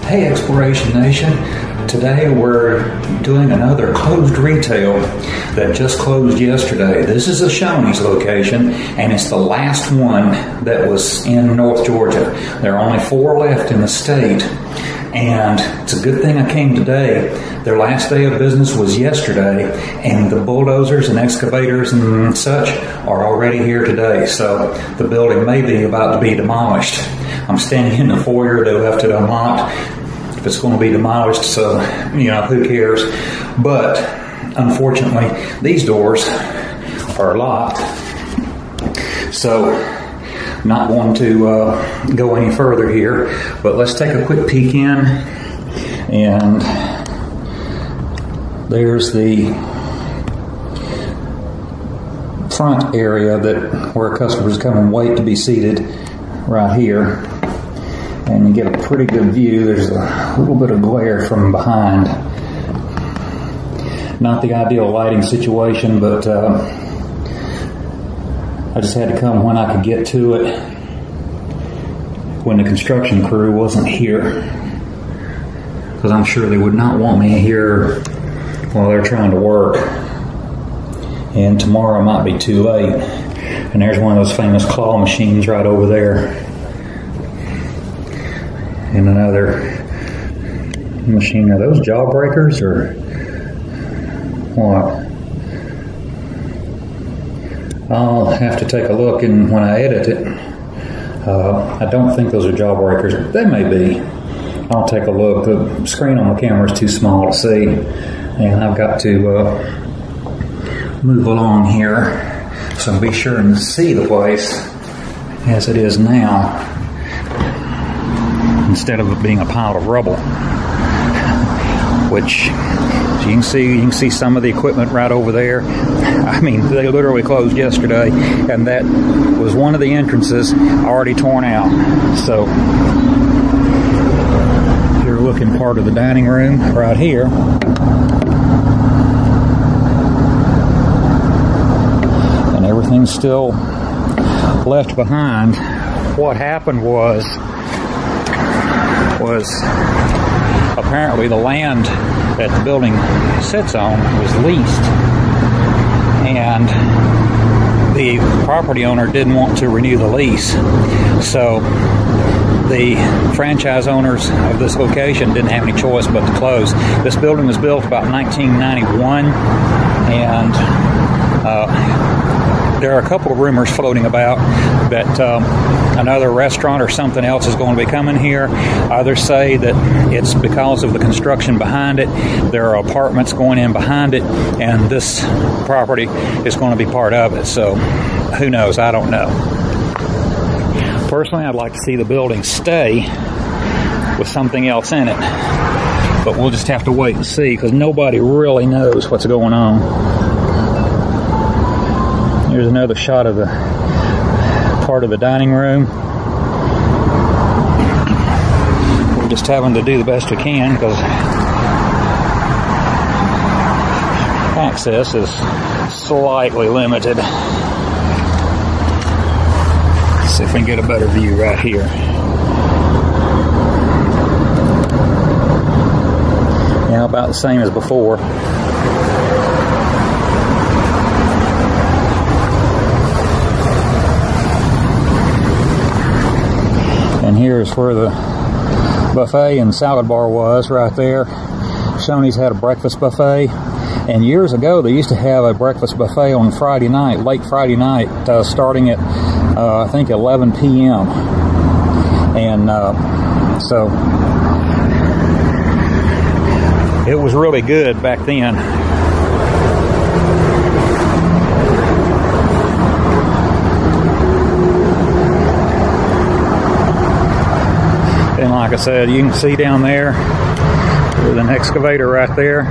Hey Exploration Nation, today we're doing another closed retail that just closed yesterday. This is a Shoney's location and it's the last one that was in North Georgia. There are only 4 left in the state and it's a good thing I came today. Their last day of business was yesterday and the bulldozers and excavators and such are already here today, so the building may be about to be demolished. I'm standing in the foyer. They left it unlocked. If it's going to be demolished, so, who cares? But, unfortunately, these doors are locked. So, not going to go any further here. But let's take a quick peek in. And there's the front area where customers come and wait to be seated right here. And you get a pretty good view. There's a little bit of glare from behind. Not the ideal lighting situation, but I just had to come when I could get to it, when the construction crew wasn't here, because I'm sure they would not want me here while they're trying to work. And tomorrow might be too late. And there's one of those famous claw machines right over there. And another machine. Are those jawbreakers or what? I'll have to take a look when I edit it. I don't think those are jawbreakers. They may be. I'll take a look. The screen on the camera is too small to see, and I've got to move along here so be sure and see the place as it is now, instead of it being a pile of rubble, which you can see some of the equipment right over there. I mean, they literally closed yesterday, and that was one of the entrances already torn out. So you're looking part of the dining room right here. And everything's still left behind. What happened was apparently the land that the building sits on was leased, and the property owner didn't want to renew the lease. So the franchise owners of this location didn't have any choice but to close. This building was built about 1991, and there are a couple of rumors floating about that another restaurant or something else is going to be coming here. Others say that it's because of the construction behind it. There are apartments going in behind it, and this property is going to be part of it. So who knows? I don't know. Personally, I'd like to see the building stay with something else in it. But we'll just have to wait and see, because nobody really knows what's going on. Here's another shot of the part of the dining room. We're just having to do the best we can because access is slightly limited. Let's see if we can get a better view right here. Yeah, about the same as before. And here's where the buffet and salad bar was, right there. Shoney's had a breakfast buffet, and years ago they used to have a breakfast buffet on Friday night, late Friday night, starting at I think 11 p.m. And so it was really good back then. And like I said, you can see down there with an excavator right there,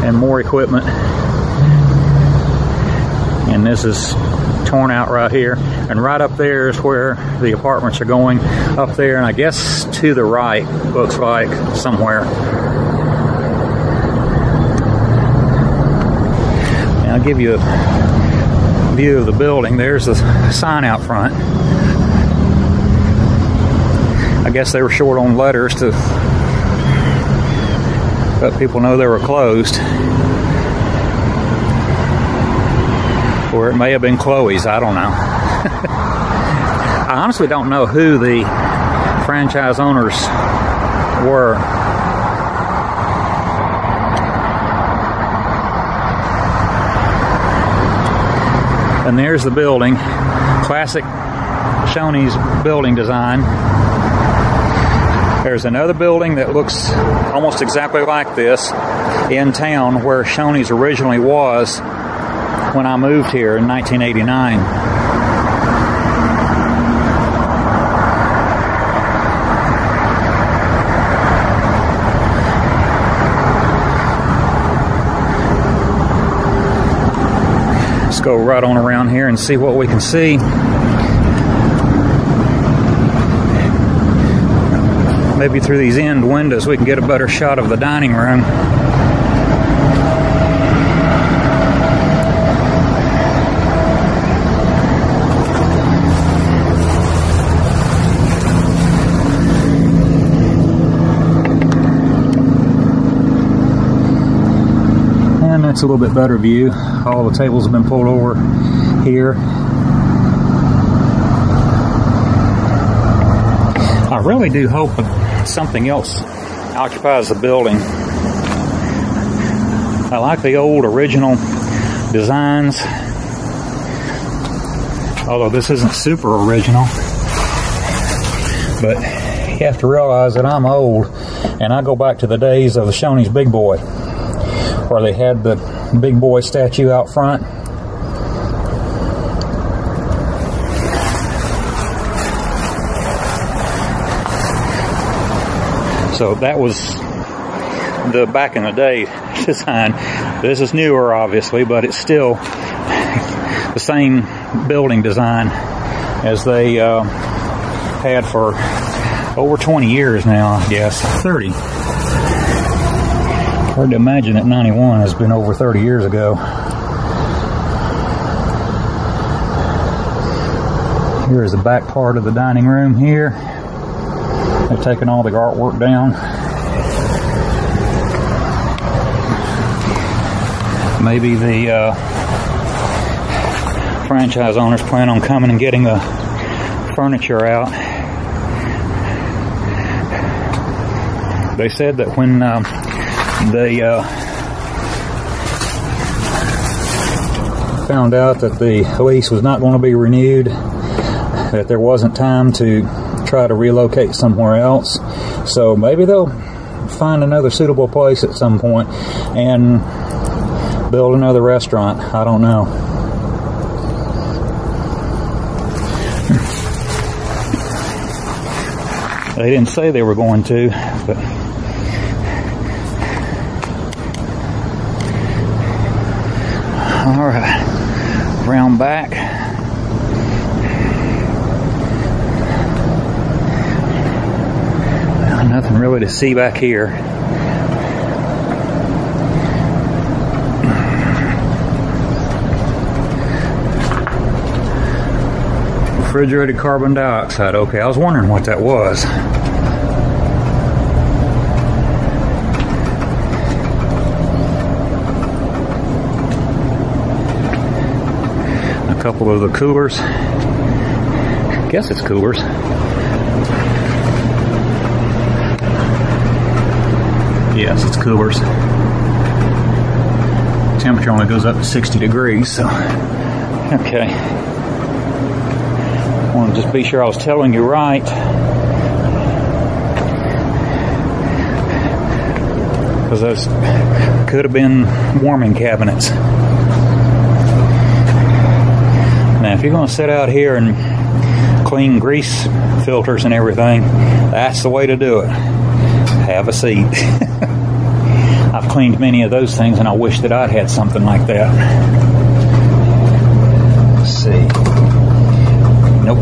and more equipment. And this is torn out right here, and right up there is where the apartments are going, up there, and I guess to the right, looks like, somewhere. And I'll give you a view of the building. There's the sign out front. I guess they were short on letters to let people know they were closed. Or it may have been Chloe's, I don't know. I honestly don't know who the franchise owners were. And there's the building, classic Shoney's building design. There's another building that looks almost exactly like this in town where Shoney's originally was when I moved here in 1989. Let's go right on around here and see what we can see. Maybe through these end windows we can get a better shot of the dining room. And that's a little bit better view. All the tables have been pulled over here. I really do hope that something else occupies the building. I like the old original designs, although this isn't super original. But you have to realize that I'm old, and I go back to the days of the Shoney's Big Boy, where they had the Big Boy statue out front. So that was the back in the day design. This is newer, obviously, but it's still the same building design as they had for over 20 years now, I guess. 30. Hard to imagine that 91 has been over 30 years ago. Here's the back part of the dining room here. They've taken all the artwork down. Maybe the franchise owners plan on coming and getting the furniture out. They said that when they found out that the lease was not going to be renewed, that there wasn't time to try to relocate somewhere else. So maybe they'll find another suitable place at some point and build another restaurant. I don't know. They didn't say they were going to, but all right, round back. Nothing really to see back here. Refrigerated carbon dioxide. Okay, I was wondering what that was. A couple of the coolers. I guess it's coolers. Yes, it's coolers. Temperature only goes up to 60 degrees, so okay. I want to just be sure I was telling you right. Because those could have been warming cabinets. Now, if you're going to sit out here and clean grease filters and everything, that's the way to do it. Have a seat. I've cleaned many of those things, and I wish that I'd had something like that. Let's see. Nope.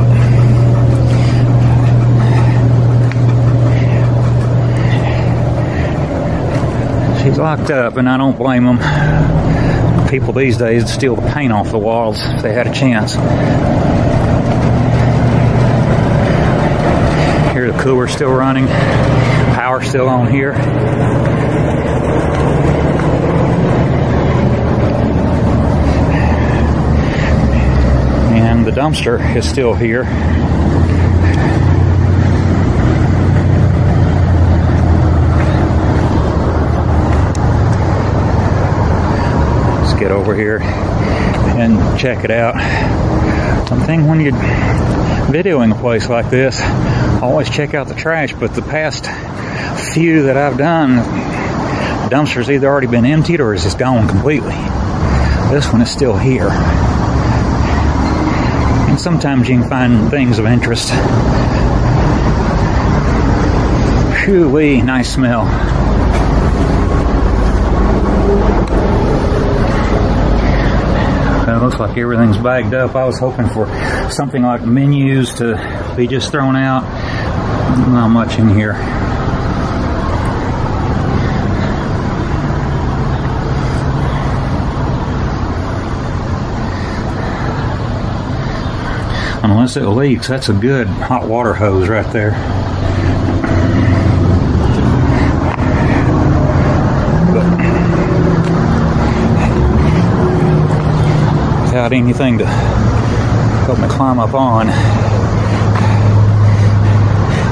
She's locked up, and I don't blame them. People these days would steal the paint off the walls if they had a chance. Here, the cooler's still running. Power's still on here. And the dumpster is still here. Let's get over here and check it out. One thing when you're videoing a place like this, always check out the trash, but the past few that I've done, the dumpster's either already been emptied or is just gone completely. This one is still here. And sometimes you can find things of interest. Phew-wee, nice smell. It looks like everything's bagged up. I was hoping for something like menus to be just thrown out. Not much in here. Unless it leaks, that's a good hot water hose right there. Without anything to help me climb up on,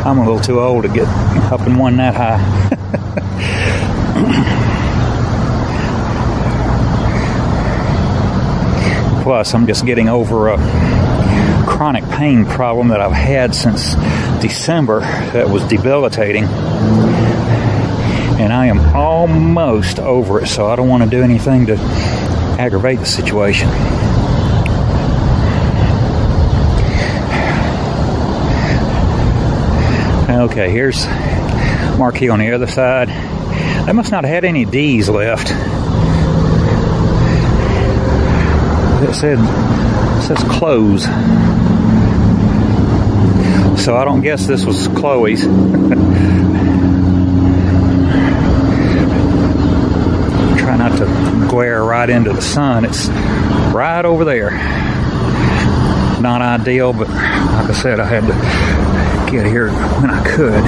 I'm a little too old to get up in one that high. Plus, I'm just getting over a chronic pain problem that I've had since December that was debilitating. And I am almost over it, so I don't want to do anything to aggravate the situation. Okay, here's marquee on the other side. They must not have had any D's left. It says close. So I don't guess this was Chloe's. Try not to glare right into the sun. It's right over there. Not ideal, but like I said, I had to get here when I could.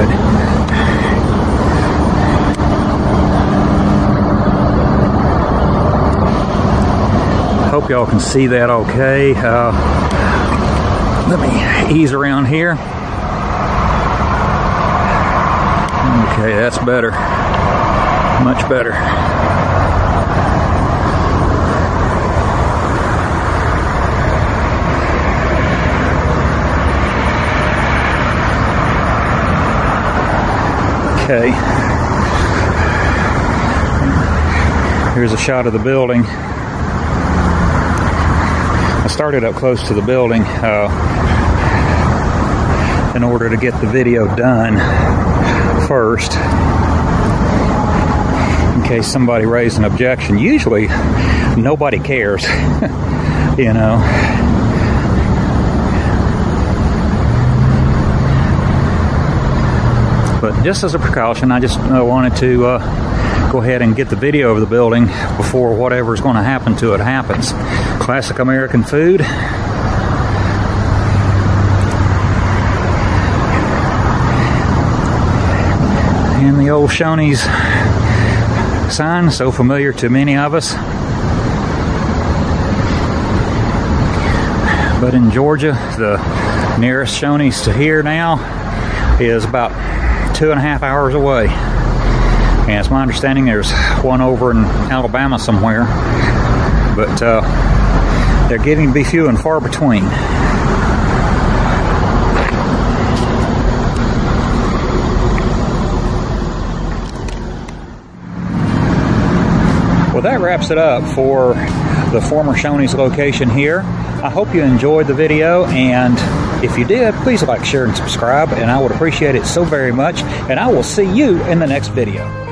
Hope y'all can see that okay. Let me ease around here. Okay, that's better. Much better. Okay. Here's a shot of the building. I started up close to the building in order to get the video done first, in case somebody raised an objection. Usually, nobody cares, you know. But just as a precaution, I just wanted to go ahead and get the video of the building before whatever's going to happen to it happens. Classic American food. And the old Shoneys sign, so familiar to many of us. But in Georgia, the nearest Shoneys to here now is about 2.5 hours away. And it's my understanding there's one over in Alabama somewhere. But they're getting to be few and far between. Well, that wraps it up for the former Shoneys location here. I hope you enjoyed the video, and if you did, please like, share, and subscribe, and I would appreciate it so very much, and I will see you in the next video.